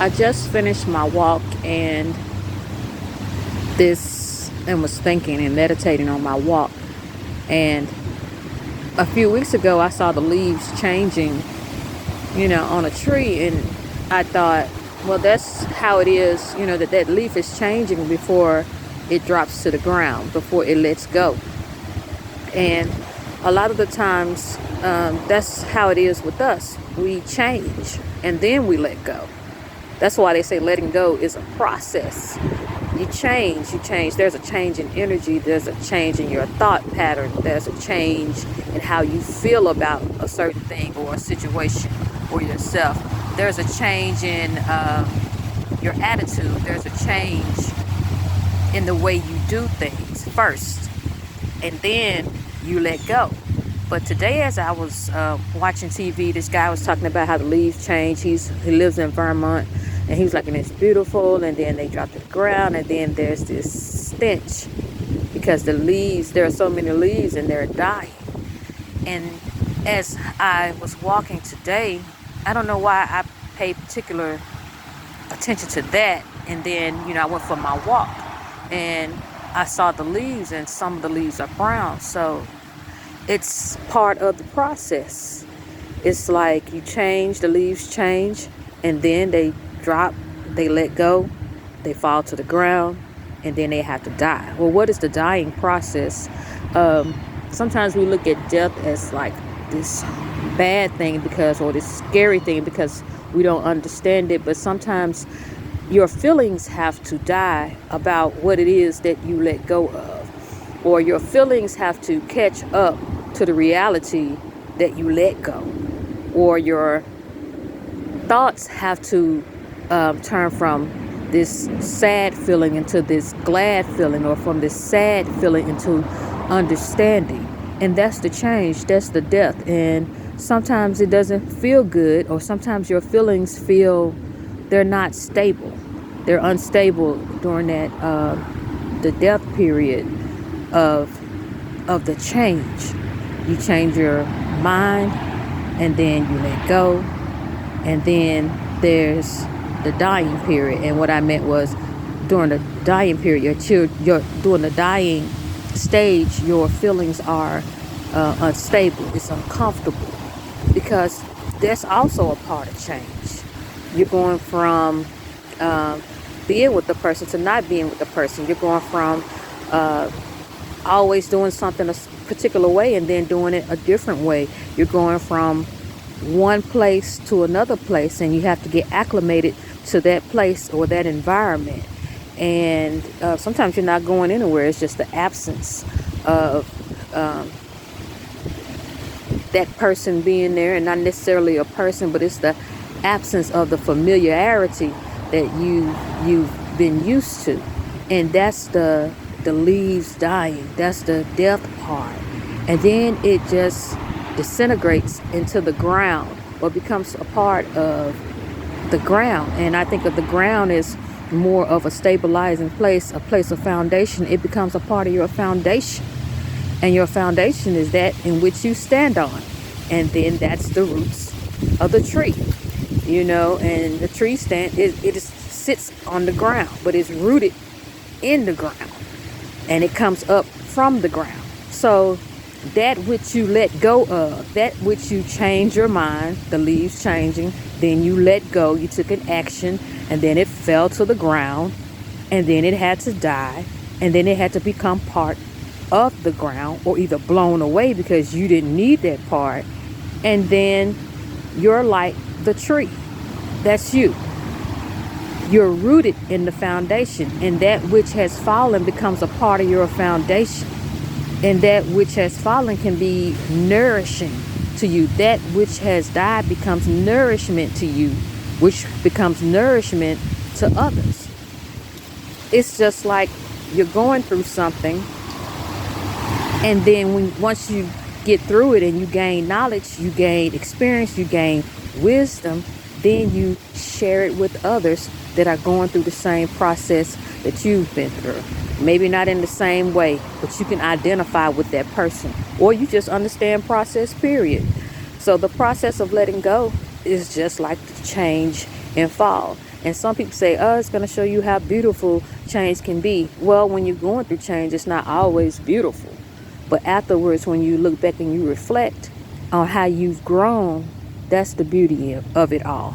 I just finished my walk and was thinking and meditating on my walk. And a few weeks ago, I saw the leaves changing, on a tree. And I thought, well, that's how it is, that leaf is changing before it drops to the ground, before it lets go. And a lot of the times, that's how it is with us. We change and then we let go. That's why they say letting go is a process. You change. There's a change in energy. There's a change in your thought pattern. There's a change in how you feel about a certain thing or a situation or yourself. There's a change in your attitude. There's a change in the way you do things first. And then you let go. But today, as I was watching TV, this guy was talking about how the leaves change. He lives in Vermont, and he was like, and it's beautiful, and then they drop to the ground, and then there's this stench because there are so many leaves, and they're dying. And as I was walking today, I don't know why I paid particular attention to that, and then, I went for my walk, and I saw the leaves, and some of the leaves are brown, so it's part of the process. It's like you change, the leaves change, and then they drop, they let go, they fall to the ground, and then they have to die. Well, what is the dying process? Sometimes we look at death as like this bad thing or this scary thing because we don't understand it, but sometimes your feelings have to die about what it is that you let go of, or your feelings have to catch up to the reality that you let go, or your thoughts have to turn from this sad feeling into this glad feeling, or from this sad feeling into understanding. And that's the change, that's the death. And sometimes it doesn't feel good, or sometimes your feelings feel they're not stable. They're unstable during that the death period of the change. You change your mind, and then you let go, and then there's the dying period. And what I meant was, during the dying period, during the dying stage, your feelings are unstable. It's uncomfortable, because that's also a part of change. You're going from being with the person to not being with the person. You're going from always doing something a particular way and then doing it a different way. You're going from one place to another place, and you have to get acclimated to that place or that environment. And sometimes you're not going anywhere. It's just the absence of that person being there, and not necessarily a person, but it's the absence of the familiarity that you've been used to. And that's the leaves dying. That's the death part. And then it just disintegrates into the ground, or becomes a part of the ground. And I think of the ground as more of a stabilizing place, a place of foundation. It becomes a part of your foundation. And your foundation is that in which you stand on. And then that's the roots of the tree. And the tree sits on the ground, but it's rooted in the ground. And it comes up from the ground. So that which you let go of, that which you change your mind, the leaves changing, then you let go, you took an action, and then it fell to the ground, and then it had to die, and then it had to become part of the ground, or either blown away because you didn't need that part. And then you're like the tree. That's you. You're rooted in the foundation, and that which has fallen becomes a part of your foundation. And that which has fallen can be nourishing to you. That which has died becomes nourishment to you, which becomes nourishment to others. It's just like you're going through something, and then once you get through it and you gain knowledge, you gain experience, you gain wisdom, then you share it with others that are going through the same process that you've been through. Maybe not in the same way, but you can identify with that person, or you just understand process, period. So the process of letting go is just like the change and fall. And some people say, oh, it's going to show you how beautiful change can be. Well, when you're going through change, it's not always beautiful. But afterwards, when you look back and you reflect on how you've grown, that's the beauty of it all.